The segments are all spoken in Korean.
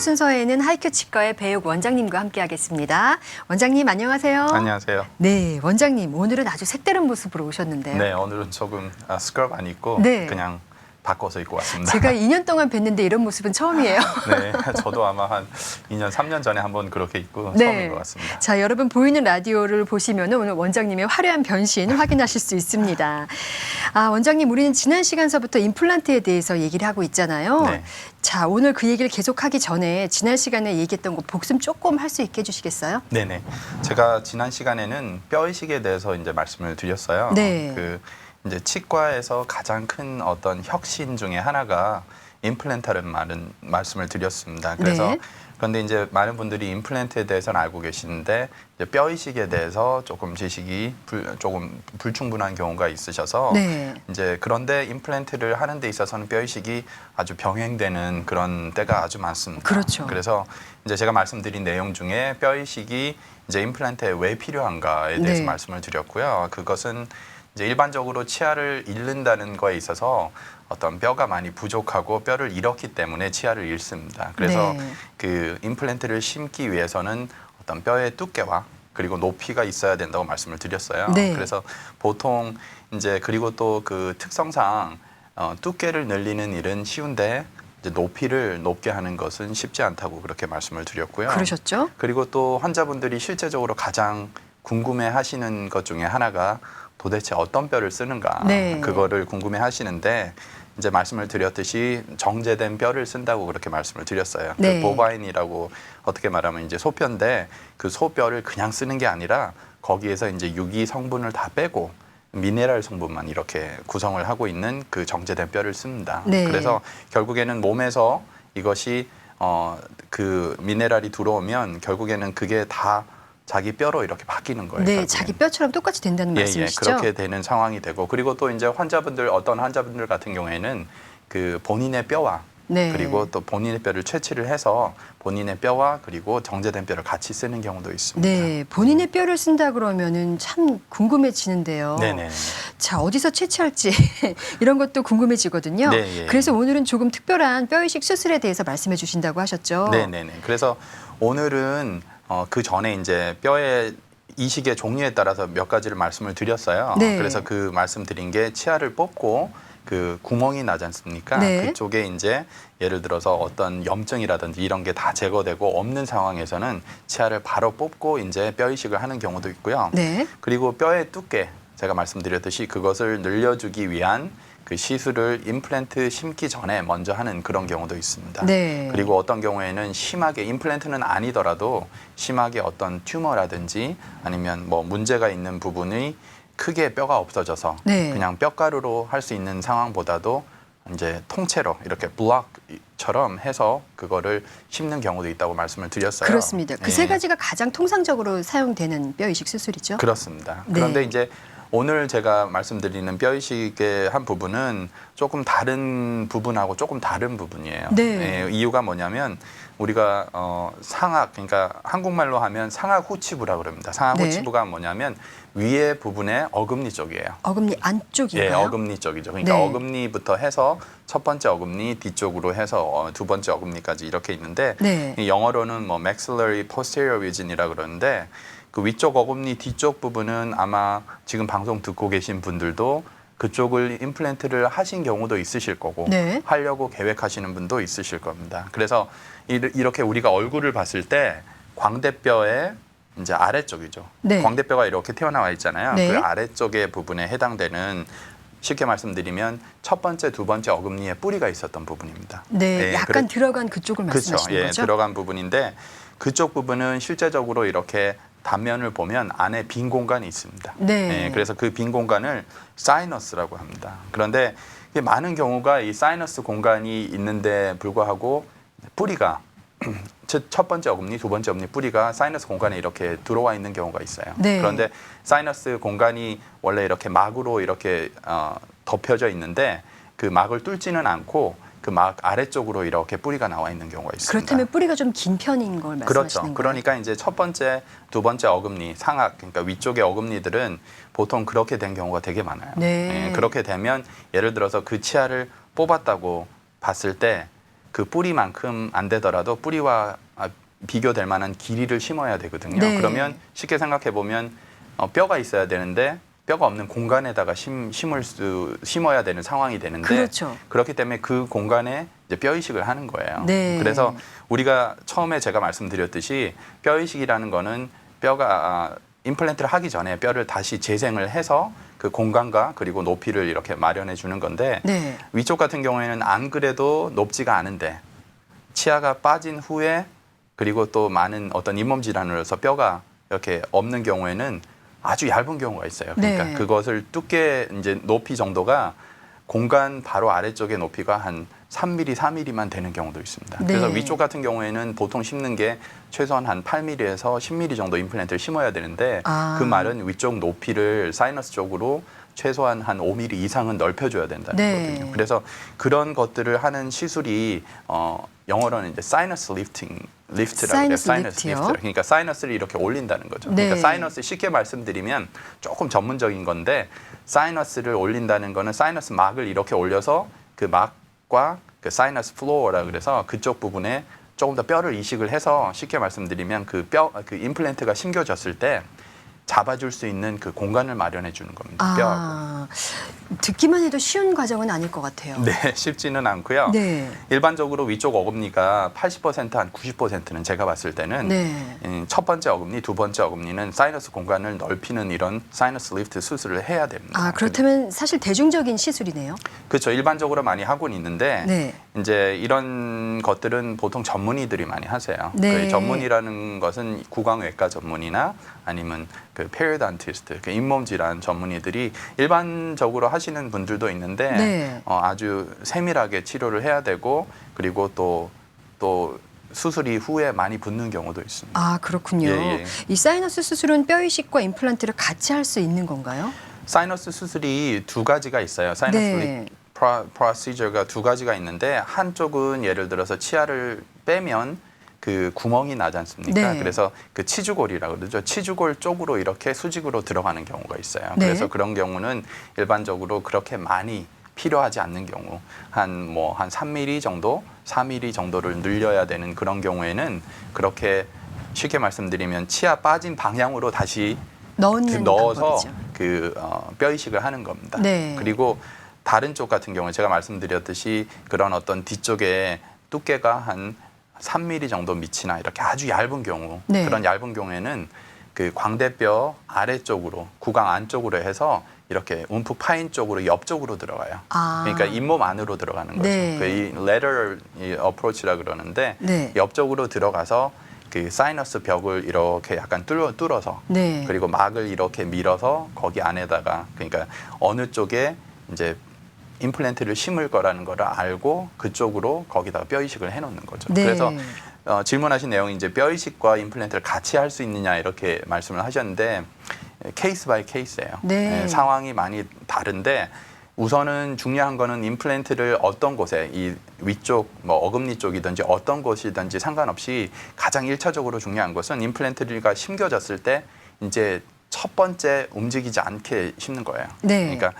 순서에는 하이큐 치과의 배욱 원장님과 함께하겠습니다. 원장님 안녕하세요. 안녕하세요. 네, 원장님 오늘은 아주 색다른 모습으로 오셨는데요. 네, 오늘은 조금 스커트 안 입고 네. 그냥 바꿔서 입고 왔습니다. 제가 2년 동안 뵀는데 이런 모습은 처음이에요. 네, 저도 아마 한 2년, 3년 전에 한번 그렇게 입고 네. 처음인 것 같습니다. 자, 여러분 보이는 라디오를 보시면 오늘 원장님의 화려한 변신 확인하실 수 있습니다. 아, 원장님 우리는 지난 시간서부터 임플란트에 대해서 얘기를 하고 있잖아요. 네. 자, 오늘 그 얘기를 계속하기 전에 지난 시간에 얘기했던 거 복습 조금 할 수 있게 해주시겠어요? 네네. 제가 지난 시간에는 뼈 이식에 대해서 이제 말씀을 드렸어요. 네. 이제 치과에서 가장 큰 어떤 혁신 중에 하나가 임플란트라는 말씀을 드렸습니다. 그래서 네. 그런데 이제 많은 분들이 임플란트에 대해서는 알고 계시는데 이제 뼈 이식에 대해서 조금 지식이 조금 불충분한 경우가 있으셔서 네. 이제 그런데 임플란트를 하는 데 있어서는 뼈 이식이 아주 병행되는 그런 때가 아주 많습니다. 그렇죠. 그래서 이제 제가 말씀드린 내용 중에 뼈 이식이 이제 임플란트에 왜 필요한가에 대해서 네. 말씀을 드렸고요. 그것은 이제 일반적으로 치아를 잃는다는 거에 있어서 어떤 뼈가 많이 부족하고 뼈를 잃었기 때문에 치아를 잃습니다. 그래서 네. 그 임플란트를 심기 위해서는 어떤 뼈의 두께와 그리고 높이가 있어야 된다고 말씀을 드렸어요. 네. 그래서 보통 이제 그리고 또 그 특성상 두께를 늘리는 일은 쉬운데 이제 높이를 높게 하는 것은 쉽지 않다고 그렇게 말씀을 드렸고요. 그러셨죠? 그리고 또 환자분들이 실제적으로 가장 궁금해하시는 것 중에 하나가 도대체 어떤 뼈를 쓰는가 네. 그거를 궁금해하시는데 이제 말씀을 드렸듯이 정제된 뼈를 쓴다고 그렇게 말씀을 드렸어요. 네. 그 보바인이라고 어떻게 말하면 이제 소뼈인데 그 소뼈를 그냥 쓰는 게 아니라 거기에서 이제 유기 성분을 다 빼고 미네랄 성분만 이렇게 구성을 하고 있는 그 정제된 뼈를 씁니다. 네. 그래서 결국에는 몸에서 이것이 그 미네랄이 들어오면 결국에는 그게 다 자기 뼈로 이렇게 바뀌는 거예요. 네, 결국에는. 자기 뼈처럼 똑같이 된다는 말씀이시죠? 그렇게 되는 상황이 되고 그리고 또 이제 어떤 환자분들 같은 경우에는 그 본인의 뼈와 네. 그리고 또 본인의 뼈를 채취를 해서 본인의 뼈와 그리고 정제된 뼈를 같이 쓰는 경우도 있습니다. 네, 본인의 뼈를 쓴다 그러면은 참 궁금해지는데요. 네네. 자, 어디서 채취할지 이런 것도 궁금해지거든요. 네, 예. 그래서 오늘은 조금 특별한 뼈 이식 수술에 대해서 말씀해 주신다고 하셨죠? 네네네. 그래서 오늘은 그 전에 이제 뼈의 이식의 종류에 따라서 몇 가지를 말씀을 드렸어요. 네. 그래서 그 말씀드린 게 치아를 뽑고 그 구멍이 나지 않습니까? 네. 그쪽에 이제 예를 들어서 어떤 염증이라든지 이런 게 다 제거되고 없는 상황에서는 치아를 바로 뽑고 이제 뼈 이식을 하는 경우도 있고요. 네. 그리고 뼈의 두께 제가 말씀드렸듯이 그것을 늘려주기 위한 그 시술을 임플란트 심기 전에 먼저 하는 그런 경우도 있습니다. 네. 그리고 어떤 경우에는 심하게 임플란트는 아니더라도 심하게 어떤 튜머라든지 아니면 뭐 문제가 있는 부분이 크게 뼈가 없어져서 네. 그냥 뼈가루로 할 수 있는 상황보다도 이제 통째로 이렇게 블럭처럼 해서 그거를 심는 경우도 있다고 말씀을 드렸어요. 그렇습니다. 그 세 예. 가지가 가장 통상적으로 사용되는 뼈 이식 수술이죠? 그렇습니다. 네. 그런데 이제 오늘 제가 말씀드리는 뼈 이식의 한 부분은 조금 다른 부분하고 조금 다른 부분이에요. 네. 예, 이유가 뭐냐면 우리가 상악, 그러니까 한국말로 하면 상악 후치부라 그럽니다. 상악 네. 후치부가 뭐냐면 위에 부분의 어금니 쪽이에요. 어금니 안쪽인가요? 예, 어금니 쪽이죠. 그러니까 네. 어금니부터 해서 첫 번째 어금니 뒤쪽으로 해서 두 번째 어금니까지 이렇게 있는데 네. 이 영어로는 뭐 maxillary posterior region이라 그러는데 그 위쪽 어금니 뒤쪽 부분은 아마 지금 방송 듣고 계신 분들도 그쪽을 임플란트를 하신 경우도 있으실 거고 네. 하려고 계획하시는 분도 있으실 겁니다. 그래서 이렇게 우리가 얼굴을 봤을 때 광대뼈의 이제 아래쪽이죠. 네. 광대뼈가 이렇게 튀어나와 있잖아요. 네. 그 아래쪽의 부분에 해당되는 쉽게 말씀드리면 첫 번째, 두 번째 어금니에 뿌리가 있었던 부분입니다. 네, 예, 약간 들어간 그쪽을 그렇죠. 말씀하시는 예, 거죠? 들어간 부분인데 그쪽 부분은 실제적으로 이렇게 단면을 보면 안에 빈 공간이 있습니다. 네. 예, 그래서 그 빈 공간을 사이너스라고 합니다. 그런데 많은 경우가 이 사이너스 공간이 있는데 불구하고 뿌리가 첫 번째 어금니, 두 번째 어금니 뿌리가 사이너스 공간에 이렇게 들어와 있는 경우가 있어요. 네. 그런데 사이너스 공간이 원래 이렇게 막으로 이렇게 덮여져 있는데 그 막을 뚫지는 않고 그 막 아래쪽으로 이렇게 뿌리가 나와 있는 경우가 있습니다. 그렇다면 뿌리가 좀 긴 편인 걸 말씀하시는 그렇죠. 거예요? 그러니까 이제 첫 번째, 두 번째 어금니, 상악, 그러니까 위쪽의 어금니들은 보통 그렇게 된 경우가 되게 많아요. 네. 예, 그렇게 되면 예를 들어서 그 치아를 뽑았다고 봤을 때 그 뿌리만큼 안 되더라도 뿌리와 비교될 만한 길이를 심어야 되거든요. 네. 그러면 쉽게 생각해 보면 뼈가 있어야 되는데 뼈가 없는 공간에다가 심어야 되는 상황이 되는데 그렇죠. 그렇기 때문에 그 공간에 이제 뼈 이식을 하는 거예요. 네. 그래서 우리가 처음에 제가 말씀드렸듯이 뼈 이식이라는 거는 뼈가 임플란트를 하기 전에 뼈를 다시 재생을 해서 그 공간과 그리고 높이를 이렇게 마련해 주는 건데 네. 위쪽 같은 경우에는 안 그래도 높지가 않은데 치아가 빠진 후에 그리고 또 많은 어떤 잇몸 질환으로 해서 뼈가 이렇게 없는 경우에는 아주 얇은 경우가 있어요. 그러니까 네. 그것을 두께 이제 높이 정도가 공간 바로 아래쪽의 높이가 한 3mm, 4mm만 되는 경우도 있습니다. 네. 그래서 위쪽 같은 경우에는 보통 심는 게 최소한 한 8mm에서 10mm 정도 임플란트를 심어야 되는데 그 말은 위쪽 높이를 사이너스 쪽으로 최소한 한 5mm 이상은 넓혀줘야 된다는 네. 거거든요. 그래서 그런 것들을 하는 시술이 영어로는 이제 사이너스 리프트라고 해요. 사이너스 리프트요? 그러니까 사이너스를 이렇게 올린다는 거죠. 네. 그러니까 사이너스 쉽게 말씀드리면 조금 전문적인 건데 사이너스를 올린다는 거는 사이너스 막을 이렇게 올려서 그 막과 그 사이너스 플로어라 그래서 그쪽 부분에 조금 더 뼈를 이식을 해서 쉽게 말씀드리면 그 임플란트가 심겨졌을 때 잡아줄 수 있는 그 공간을 마련해 주는 겁니다. 뼈하고. 듣기만 해도 쉬운 과정은 아닐 것 같아요. 네, 쉽지는 않고요. 네. 일반적으로 위쪽 어금니가 80% 한 90%는 제가 봤을 때는 네. 첫 번째 어금니, 두 번째 어금니는 사이너스 공간을 넓히는 이런 사이너스 리프트 수술을 해야 됩니다. 그렇다면 사실 대중적인 시술이네요. 그렇죠. 일반적으로 많이 하고는 있는데 네. 이제 이런 것들은 보통 전문의들이 많이 하세요. 네. 그 전문의라는 것은 구강외과 전문의나 아니면 그 페리던티스트, 그 잇몸 질환 전문의들이 일반적으로 하시는 분들도 있는데 네. 아주 세밀하게 치료를 해야 되고 그리고 또 수술 이후에 많이 붓는 경우도 있습니다. 그렇군요. 예. 이 사이너스 수술은 뼈 이식과 임플란트를 같이 할 수 있는 건가요? 사이너스 수술이 두 가지가 있어요. 사이너스 네. 프로시저가 두 가지가 있는데 한쪽은 예를 들어서 치아를 빼면 그 구멍이 나지 않습니까? 네. 그래서 그 치주골이라고 그러죠. 치주골 쪽으로 이렇게 수직으로 들어가는 경우가 있어요. 네. 그래서 그런 경우는 일반적으로 그렇게 많이 필요하지 않는 경우 한 3mm 정도, 4mm 정도를 늘려야 되는 그런 경우에는 그렇게 쉽게 말씀드리면 치아 빠진 방향으로 다시 넣어서 방법이죠. 뼈 이식을 하는 겁니다. 네. 그리고 다른 쪽 같은 경우에 제가 말씀드렸듯이 그런 어떤 뒤쪽에 두께가 한 3mm 정도 밑이나 이렇게 아주 얇은 경우 네. 그런 얇은 경우에는 그 광대뼈 아래쪽으로 구강 안쪽으로 해서 이렇게 움푹 파인 쪽으로 옆쪽으로 들어가요. 그러니까 잇몸 안으로 들어가는 거죠. 네. 이 lateral approach라 그러는데 네. 옆쪽으로 들어가서 그 사이너스 벽을 이렇게 약간 뚫어서 네. 그리고 막을 이렇게 밀어서 거기 안에다가 그러니까 어느 쪽에 이제 임플란트를 심을 거라는 걸 알고 그쪽으로 거기다가 뼈 이식을 해놓는 거죠. 네. 그래서 질문하신 내용이 이제 뼈 이식과 임플란트를 같이 할 수 있느냐 이렇게 말씀을 하셨는데 케이스 바이 케이스예요. 네. 상황이 많이 다른데 우선은 중요한 거는 임플란트를 어떤 곳에 이 위쪽 어금니 쪽이든지 어떤 곳이든지 상관없이 가장 1차적으로 중요한 것은 임플란트가 심겨졌을 때 이제 첫 번째 움직이지 않게 심는 거예요. 네. 그러니까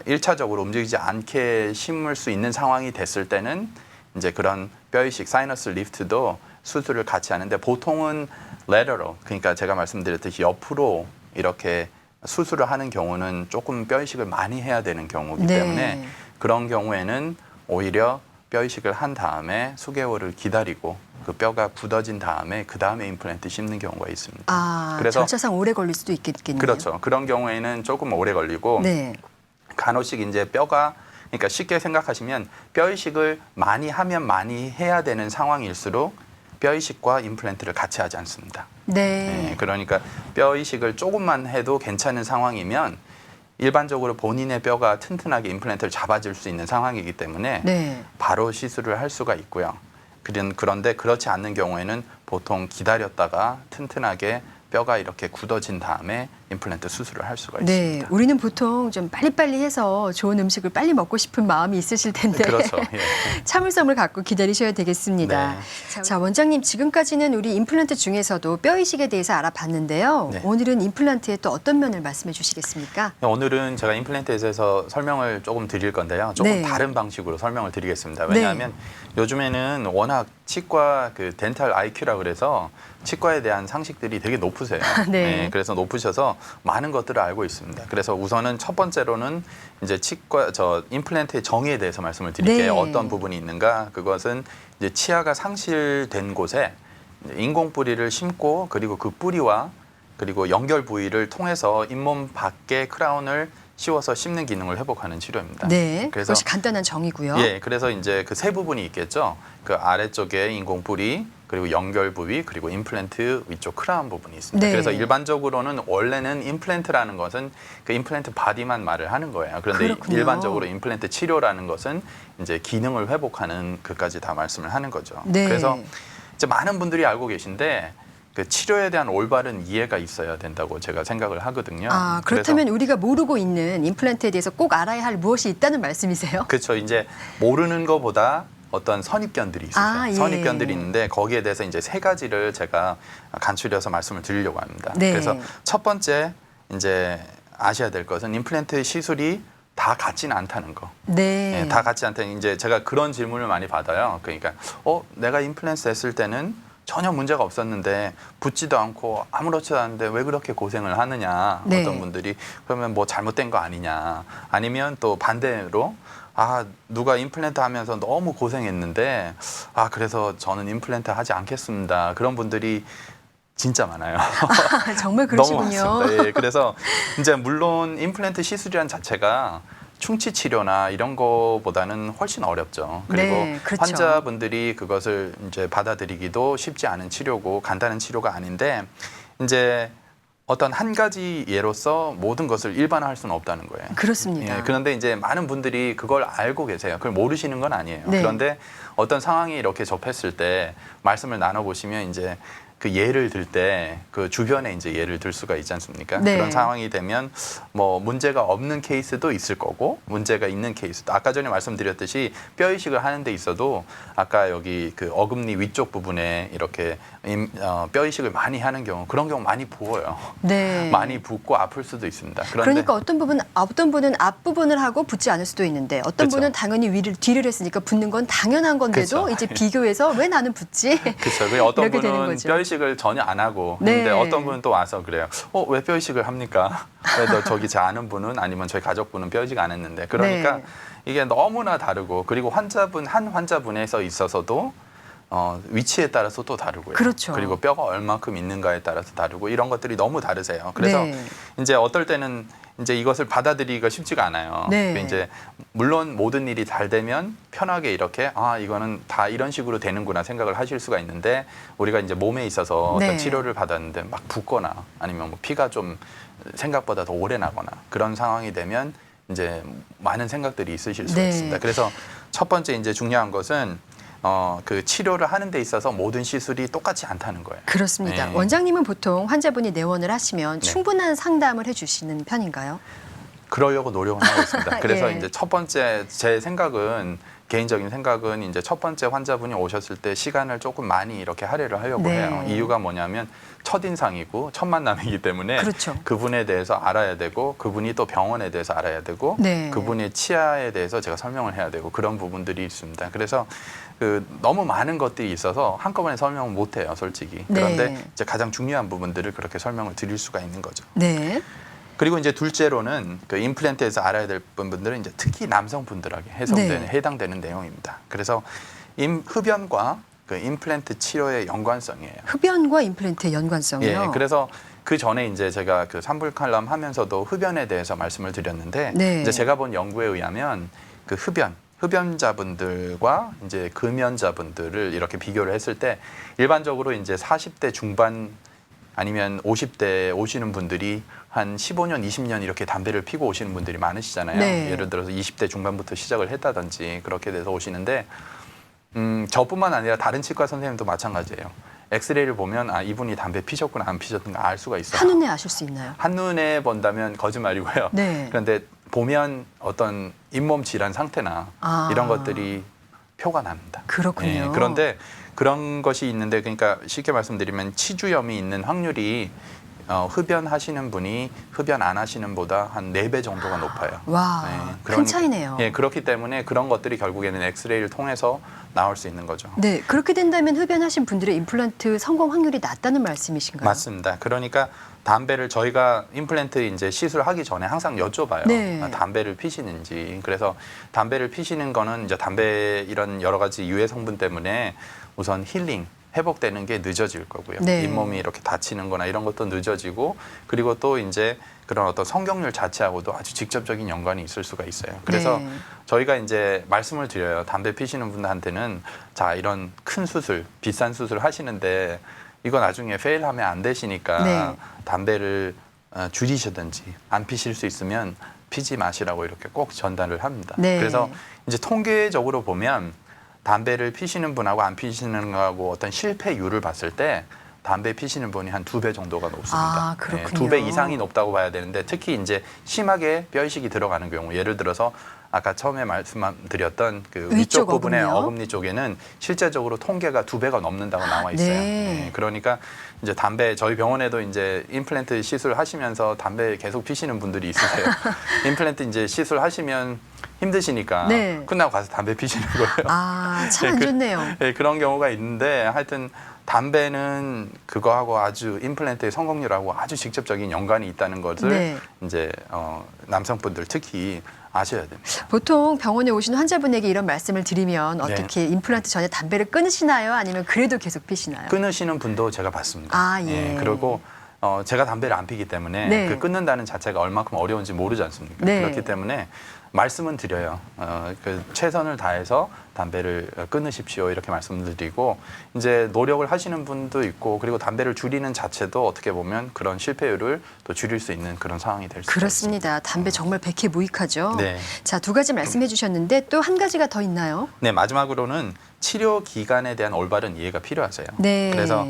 1차적으로 움직이지 않게 심을 수 있는 상황이 됐을 때는 이제 그런 뼈 이식 사이너스 리프트도 수술을 같이 하는데 보통은 lateral 그러니까 제가 말씀드렸듯이 옆으로 이렇게 수술을 하는 경우는 조금 뼈 이식을 많이 해야 되는 경우이기 네. 때문에 그런 경우에는 오히려 뼈 이식을 한 다음에 수개월을 기다리고 그 뼈가 굳어진 다음에 그 다음에 임플란트 심는 경우가 있습니다. 그래서 절차상 오래 걸릴 수도 있겠네요. 그렇죠. 그런 경우에는 조금 오래 걸리고 네. 간혹씩 이제 뼈가 그러니까 쉽게 생각하시면 뼈 이식을 많이 하면 많이 해야 되는 상황일수록 뼈 이식과 임플란트를 같이 하지 않습니다. 네. 그러니까 뼈 이식을 조금만 해도 괜찮은 상황이면 일반적으로 본인의 뼈가 튼튼하게 임플란트를 잡아줄 수 있는 상황이기 때문에 네. 바로 시술을 할 수가 있고요. 그런데 그렇지 않는 경우에는 보통 기다렸다가 튼튼하게 뼈가 이렇게 굳어진 다음에 임플란트 수술을 할 수가 네, 있습니다. 우리는 보통 좀 빨리빨리 해서 좋은 음식을 빨리 먹고 싶은 마음이 있으실 텐데 그렇죠. 예. 참을성을 갖고 기다리셔야 되겠습니다. 네. 자, 원장님 지금까지는 우리 임플란트 중에서도 뼈 이식에 대해서 알아봤는데요. 네. 오늘은 임플란트의 또 어떤 면을 말씀해 주시겠습니까? 오늘은 제가 임플란트에 대해서 설명을 조금 드릴 건데요. 조금 네. 다른 방식으로 설명을 드리겠습니다. 왜냐하면 요즘에는 워낙 치과 그 덴탈 IQ라 그래서 치과에 대한 상식들이 되게 높으세요. 네. 그래서 높으셔서 많은 것들을 알고 있습니다. 그래서 우선은 첫 번째로는 이제 치과 임플란트의 정의에 대해서 말씀을 드릴게요. 네. 어떤 부분이 있는가? 그것은 이제 치아가 상실된 곳에 인공 뿌리를 심고 그리고 그 뿌리와 그리고 연결 부위를 통해서 잇몸 밖에 크라운을 씌워서 씹는 기능을 회복하는 치료입니다. 네, 그래서 그것이 간단한 정의고요. 예, 그래서 이제 그 세 부분이 있겠죠. 그 아래쪽에 인공 뿌리, 그리고 연결 부위, 그리고 임플란트 위쪽 크라운 부분이 있습니다. 네. 그래서 일반적으로는 원래는 임플란트라는 것은 그 임플란트 바디만 말을 하는 거예요. 그런데 그렇군요. 일반적으로 임플란트 치료라는 것은 이제 기능을 회복하는 그까지 다 말씀을 하는 거죠. 네. 그래서 이제 많은 분들이 알고 계신데 그 치료에 대한 올바른 이해가 있어야 된다고 제가 생각을 하거든요. 아, 그렇다면 우리가 모르고 있는 임플란트에 대해서 꼭 알아야 할 무엇이 있다는 말씀이세요? 그렇죠. 이제 모르는 것보다 어떤 선입견들이 있어요. 아, 예. 선입견들이 있는데 거기에 대해서 이제 세 가지를 제가 간추려서 말씀을 드리려고 합니다. 네. 그래서 첫 번째 이제 아셔야 될 것은 임플란트 시술이 다 같지는 않다는 거. 네. 예, 다 같지 않다는 이제 제가 그런 질문을 많이 받아요. 그러니까 내가 임플란트 했을 때는 전혀 문제가 없었는데 붙지도 않고 아무렇지도 않은데 왜 그렇게 고생을 하느냐. 네. 어떤 분들이 그러면 뭐 잘못된 거 아니냐. 아니면 또 반대로 누가 임플란트 하면서 너무 고생했는데 그래서 저는 임플란트 하지 않겠습니다. 그런 분들이 진짜 많아요. 정말 너무 그러시군요. 많습니다. 예, 그래서 이제 물론 임플란트 시술이란 자체가 충치 치료나 이런 거보다는 훨씬 어렵죠. 그리고 네, 그렇죠. 환자분들이 그것을 이제 받아들이기도 쉽지 않은 치료고 간단한 치료가 아닌데 이제 어떤 한 가지 예로서 모든 것을 일반화할 수는 없다는 거예요. 그렇습니다. 예, 그런데 이제 많은 분들이 그걸 알고 계세요. 그걸 모르시는 건 아니에요. 네. 그런데 어떤 상황이 이렇게 접했을 때 말씀을 나눠보시면 이제 그 예를 들 때 그 주변에 이제 예를 들 수가 있지 않습니까? 네. 그런 상황이 되면 뭐 문제가 없는 케이스도 있을 거고 문제가 있는 케이스도 아까 전에 말씀드렸듯이 뼈 이식을 하는 데 있어도 아까 여기 그 어금니 위쪽 부분에 이렇게 뼈 이식을 많이 하는 경우 그런 경우 많이 부어요. 네. 많이 붓고 아플 수도 있습니다. 그러니까 어떤 분은 앞부분을 하고 붙지 않을 수도 있는데 어떤 그쵸. 분은 당연히 뒤를 했으니까 붙는 건 당연한 건데도 그쵸. 이제 비교해서 왜 나는 붙지? 그렇죠. 어떤 이렇게 되는 분은 거죠. 뼈 이식을 전혀 안 하고 네. 근데 어떤 분은 또 와서 그래요. 왜 뼈 이식을 합니까? 왜 저기 제 아는 분은 아니면 저희 가족분은 뼈 이식 안 했는데 그러니까 네. 이게 너무나 다르고 그리고 한 환자분에서 있어서도 위치에 따라서 또 다르고요. 그렇죠. 그리고 뼈가 얼마큼 있는가에 따라서 다르고 이런 것들이 너무 다르세요. 그래서 네. 이제 어떨 때는 이제 이것을 받아들이기가 쉽지가 않아요. 네. 이제 물론 모든 일이 잘 되면 편하게 이렇게 이거는 다 이런 식으로 되는구나 생각을 하실 수가 있는데 우리가 이제 몸에 있어서 네. 어떤 치료를 받았는데 막 붓거나 아니면 뭐 피가 좀 생각보다 더 오래 나거나 그런 상황이 되면 이제 많은 생각들이 있으실 수가 네. 있습니다. 그래서 첫 번째 이제 중요한 것은 그 치료를 하는 데 있어서 모든 시술이 똑같지 않다는 거예요. 그렇습니다. 네. 원장님은 보통 환자분이 내원을 하시면 네. 충분한 상담을 해주시는 편인가요? 그러려고 노력은 하고 있습니다. 그래서 예. 이제 첫 번째 제 생각은 개인적인 생각은 이제 첫 번째 환자분이 오셨을 때 시간을 조금 많이 이렇게 할애를 하려고 네. 해요. 이유가 뭐냐면 첫인상이고 첫 만남이기 때문에 그렇죠. 그분에 대해서 알아야 되고 그분이 또 병원에 대해서 알아야 되고 네. 그분의 치아에 대해서 제가 설명을 해야 되고 그런 부분들이 있습니다. 그래서 너무 많은 것들이 있어서 한꺼번에 설명을 못 해요, 솔직히. 그런데 네. 이제 가장 중요한 부분들을 그렇게 설명을 드릴 수가 있는 거죠. 네. 그리고 이제 둘째로는 그 임플란트에서 알아야 될 분들은 이제 특히 남성분들에게 네. 해당되는 내용입니다. 그래서 흡연과 그 임플란트 치료의 연관성이에요. 흡연과 임플란트의 연관성이요. 예, 그래서 그 전에 이제 제가 그 산불 칼럼 하면서도 흡연에 대해서 말씀을 드렸는데 네. 이제 제가 본 연구에 의하면 그 흡연자분들과 이제 금연자분들을 이렇게 비교를 했을 때 일반적으로 이제 40대 중반 아니면 50대 오시는 분들이 한 15년, 20년 이렇게 담배를 피고 오시는 분들이 많으시잖아요. 네. 예를 들어서 20대 중반부터 시작을 했다든지 그렇게 돼서 오시는데 저뿐만 아니라 다른 치과 선생님도 마찬가지예요. 엑스레이를 보면 아 이분이 담배 피셨구나 안 피셨는가 알 수가 있어요. 한눈에 아실 수 있나요? 한눈에 본다면 거짓말이고요. 네. 그런데 보면 어떤 잇몸 질환 상태나 이런 것들이 표가 납니다. 그렇군요. 그런데 그런 것이 있는데 그러니까 쉽게 말씀드리면 치주염이 있는 확률이 흡연하시는 분이 흡연 안 하시는 보다 한 4배 정도가 높아요. 와, 큰 차이네요. 그렇기 때문에 그런 것들이 결국에는 엑스레이를 통해서 나올 수 있는 거죠. 네, 그렇게 된다면 흡연하신 분들의 임플란트 성공 확률이 낮다는 말씀이신가요? 맞습니다. 그러니까 담배를 저희가 임플란트 이제 시술하기 전에 항상 여쭤봐요. 네. 담배를 피시는지. 그래서 담배를 피시는 거는 이제 담배 이런 여러 가지 유해 성분 때문에 우선 힐링 회복되는 게 늦어질 거고요. 네. 잇몸이 이렇게 다치는 거나 이런 것도 늦어지고 그리고 또 이제 그런 어떤 성경률 자체하고도 아주 직접적인 연관이 있을 수가 있어요. 그래서 네. 저희가 이제 말씀을 드려요. 담배 피시는 분들한테는 자, 이런 큰 수술, 비싼 수술 하시는데 이거 나중에 페일하면 안 되시니까 네. 담배를 줄이시든지 안 피실 수 있으면 피지 마시라고 이렇게 꼭 전달을 합니다. 네. 그래서 이제 통계적으로 보면 담배를 피시는 분하고 안 피시는 거하고 어떤 실패율을 봤을 때 담배 피시는 분이 한 2배 정도가 높습니다. 아, 그렇군요. 2배 이상이 높다고 봐야 되는데 특히 이제 심하게 뼈이식이 들어가는 경우 예를 들어서 아까 처음에 말씀드렸던 그 위쪽 위쪽 부분의 어금니요? 어금니 쪽에는 실제적으로 통계가 2배가 넘는다고 나와 있어요. 네. 그러니까 이제 담배 저희 병원에도 이제 임플란트 시술 하시면서 담배 계속 피시는 분들이 있으세요. 임플란트 이제 시술 하시면 힘드시니까 네. 끝나고 가서 담배 피시는 거예요. 아, 참 안 좋네요. 그런 경우가 있는데 하여튼 담배는 그거하고 아주 임플란트의 성공률하고 아주 직접적인 연관이 있다는 것을 네. 이제 남성분들 특히 아셔야 됩니다. 보통 병원에 오신 환자분에게 이런 말씀을 드리면 네. 어떻게 임플란트 전에 담배를 끊으시나요? 아니면 그래도 계속 피시나요? 끊으시는 분도 제가 봤습니다. 아, 예. 그리고 제가 담배를 안 피기 때문에 네. 그 끊는다는 자체가 얼마큼 어려운지 모르지 않습니까? 네. 그렇기 때문에 말씀은 드려요. 그 최선을 다해서 담배를 끊으십시오 이렇게 말씀을 드리고 이제 노력을 하시는 분도 있고 그리고 담배를 줄이는 자체도 어떻게 보면 그런 실패율을 또 줄일 수 있는 그런 상황이 될 수 있습니다. 그렇습니다. 담배 정말 백해무익하죠. 네. 자, 2가지 말씀해 주셨는데 또 한 가지가 더 있나요? 네, 마지막으로는 치료 기간에 대한 올바른 이해가 필요하세요. 네. 그래서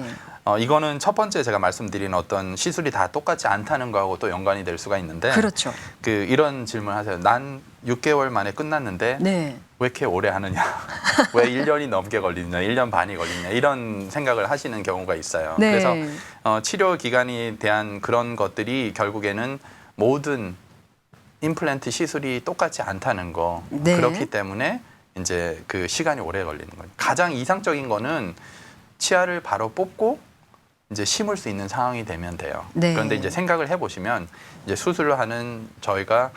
이거는 첫 번째 제가 말씀드린 어떤 시술이 다 똑같지 않다는 거하고 또 연관이 될 수가 있는데 그렇죠. 그 이런 질문 하세요. 난 6개월 만에 끝났는데 네. 왜 이렇게 오래 하느냐? 왜 1년이 넘게 걸리냐? 1년 반이 걸리냐? 이런 생각을 하시는 경우가 있어요. 네. 그래서 치료 기간에 대한 그런 것들이 결국에는 모든 임플란트 시술이 똑같지 않다는 거. 네. 그렇기 때문에 이제 그 시간이 오래 걸리는 거예요. 가장 이상적인 거는 치아를 바로 뽑고 이제 심을 수 있는 상황이 되면 돼요. 네. 그런데 이제 생각을 해보시면 이제 수술을 하는 저희가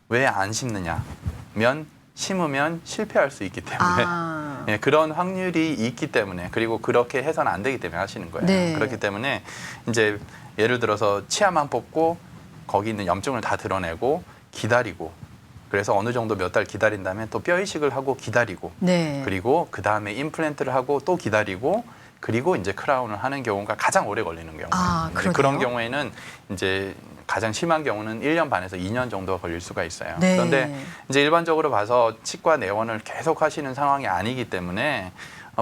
왜 안 심느냐면 심으면 실패할 수 있기 때문에 아. 예, 그런 확률이 있기 때문에 그리고 그렇게 해서는 안 되기 때문에 하시는 거예요. 네. 그렇기 때문에 이제 예를 들어서 치아만 뽑고 거기 있는 염증을 다 드러내고 기다리고 그래서 어느 정도 몇 달 기다린 다음에 또 뼈 이식을 하고 기다리고 네. 그리고 그 다음에 임플란트를 하고 또 기다리고 그리고 이제 크라운을 하는 경우가 가장 오래 걸리는 경우예요. 아, 이제 그러네요. 그런 경우에는 이제 가장 심한 경우는 1년 반에서 2년 정도가 걸릴 수가 있어요. 네. 그런데 이제 일반적으로 봐서 치과 내원을 계속 하시는 상황이 아니기 때문에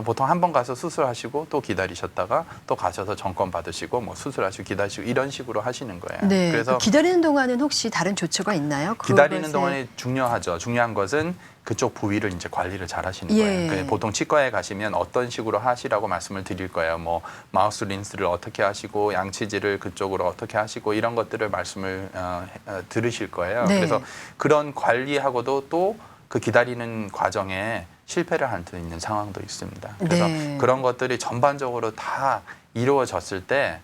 보통 한 번 가서 수술하시고 또 기다리셨다가 또 가셔서 점검 받으시고 뭐 수술하시고 기다리시고 이런 식으로 하시는 거예요. 네. 그래서 그 기다리는 동안은 혹시 다른 조처가 있나요? 기다리는 그것에- 동안에 중요하죠. 중요한 것은 그쪽 부위를 이제 관리를 잘 하시는 예. 거예요. 그러니까 보통 치과에 가시면 어떤 식으로 하시라고 말씀을 드릴 거예요. 뭐 마우스 린스를 어떻게 하시고 양치질을 그쪽으로 어떻게 하시고 이런 것들을 말씀을 들으실 거예요. 네. 그래서 그런 관리하고도 또 그 기다리는 과정에 실패를 할 수 있는 상황도 있습니다. 그래서 네. 그런 것들이 전반적으로 다 이루어졌을 때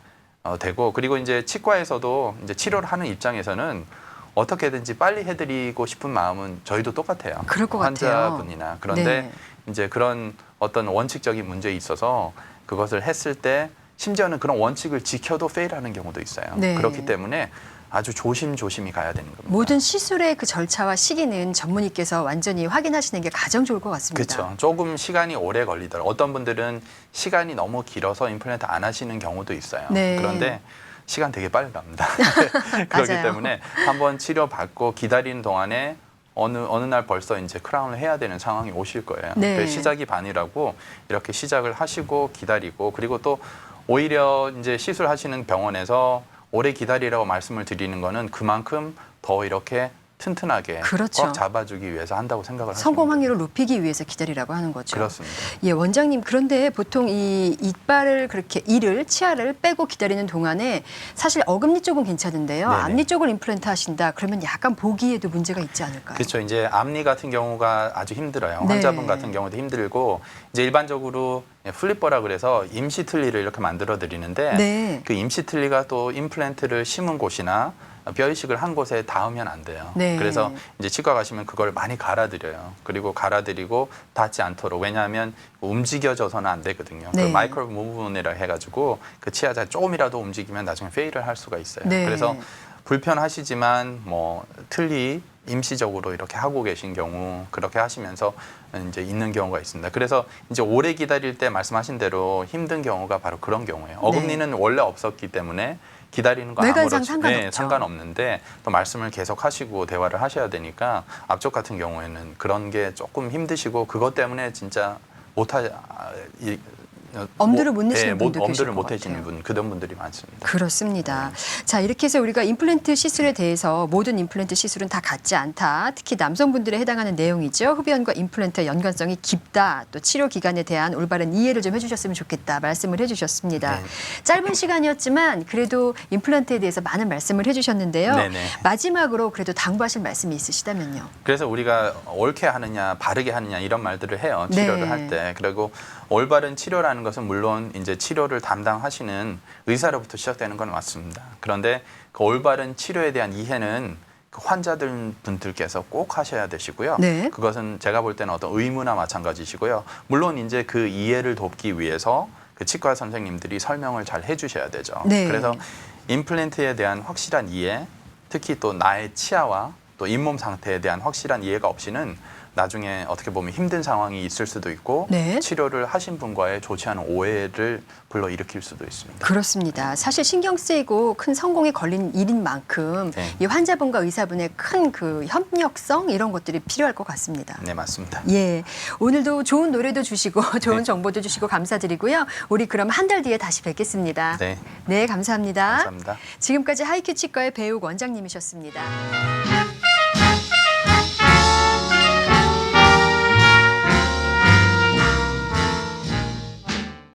되고 그리고 이제 치과에서도 이제 치료를 하는 입장에서는 어떻게든지 빨리 해드리고 싶은 마음은 저희도 똑같아요. 그럴 것 같아요. 환자분이나 그런데 네. 이제 그런 어떤 원칙적인 문제에 있어서 그것을 했을 때 심지어는 그런 원칙을 지켜도 페일하는 경우도 있어요. 네. 그렇기 때문에 아주 조심조심히 가야 되는 겁니다. 모든 시술의 그 절차와 시기는 전문의께서 완전히 확인하시는 게 가장 좋을 것 같습니다. 그렇죠. 조금 시간이 오래 걸리더라고요. 어떤 분들은 시간이 너무 길어서 임플란트 안 하시는 경우도 있어요. 네. 그런데 시간 되게 빨리 갑니다. 맞아요. 그렇기 때문에 한번 치료받고 기다리는 동안에 어느 날 벌써 이제 크라운을 해야 되는 상황이 오실 거예요. 네. 그래서 시작이 반이라고 이렇게 시작을 하시고 기다리고 그리고 또 오히려 이제 시술하시는 병원에서 오래 기다리라고 말씀을 드리는 거는 그만큼 더 이렇게 튼튼하게 그렇죠. 꽉 잡아주기 위해서 한다고 생각을 성공 하십니다. 확률을 높이기 위해서 기다리라고 하는 거죠. 그렇습니다. 예, 원장님 그런데 보통 이 이빨을 그렇게 치아를 빼고 기다리는 동안에 사실 어금니 쪽은 괜찮은데요. 네네. 앞니 쪽을 임플란트 하신다. 그러면 약간 보기에도 문제가 있지 않을까요? 그렇죠. 이제 앞니 같은 경우가 아주 힘들어요. 네. 환자분 같은 경우도 힘들고 이제 일반적으로 플리퍼라 그래서 임시 틀니를 이렇게 만들어 드리는데 네. 그 임시 틀니가 또 임플란트를 심은 곳이나 뼈 이식을 한 곳에 닿으면 안 돼요. 네. 그래서 이제 치과 가시면 그걸 많이 갈아드려요. 그리고 갈아드리고 닿지 않도록 왜냐하면 움직여져서는 안 되거든요. 네. 그 마이크로 무브먼이라 해가지고 그 치아가 조금이라도 움직이면 나중에 페일을 할 수가 있어요. 네. 그래서 불편하시지만 뭐 틀니 임시적으로 이렇게 하고 계신 경우 그렇게 하시면서 이제 있는 경우가 있습니다. 그래서 이제 오래 기다릴 때 말씀하신 대로 힘든 경우가 바로 그런 경우예요. 어금니는 원래 없었기 때문에 기다리는 거 외관상 아무렇지 상관없죠. 상관없는데 또 말씀을 계속 하시고 대화를 하셔야 되니까 앞쪽 같은 경우에는 그런 게 조금 힘드시고 그것 때문에 진짜 엄두를 못 내시는 분도 계실 엄두를 것 못 내시는 같아요. 그런 분들이 많습니다. 그렇습니다. 자, 이렇게 해서 우리가 임플란트 시술에 대해서 모든 임플란트 시술은 다 같지 않다. 특히 남성분들에 해당하는 내용이죠. 흡연과 임플란트의 연관성이 깊다. 또 치료 기간에 대한 올바른 이해를 좀 해주셨으면 좋겠다. 말씀을 해주셨습니다. 네. 짧은 시간이었지만 그래도 임플란트에 대해서 많은 말씀을 해주셨는데요. 네네. 마지막으로 그래도 당부하실 말씀이 있으시다면요. 그래서 우리가 옳게 하느냐 바르게 하느냐 이런 말들을 해요. 치료를 네. 할 때. 그리고 올바른 치료라는 것은 물론 이제 치료를 담당하시는 의사로부터 시작되는 건 맞습니다. 그런데 그 올바른 치료에 대한 이해는 그 환자들 분들께서 꼭 하셔야 되시고요. 네. 그것은 제가 볼 때는 어떤 의무나 마찬가지시고요. 물론 이제 그 이해를 돕기 위해서 그 치과 선생님들이 설명을 잘 해주셔야 되죠. 네. 그래서 임플란트에 대한 확실한 이해, 특히 또 나의 치아와 또 잇몸 상태에 대한 확실한 이해가 없이는 나중에 어떻게 보면 힘든 상황이 있을 수도 있고 네. 치료를 하신 분과의 좋지 않은 오해를 불러일으킬 수도 있습니다. 그렇습니다. 사실 신경 쓰이고 큰 성공에 걸린 일인 만큼 네. 이 환자분과 의사분의 큰 그 협력성 이런 것들이 필요할 것 같습니다. 네, 맞습니다. 예, 오늘도 좋은 노래도 주시고 좋은 네. 정보도 주시고 감사드리고요. 우리 그럼 한 달 뒤에 다시 뵙겠습니다. 네, 네, 감사합니다. 감사합니다. 지금까지 하이큐 치과의 배우 원장님이셨습니다.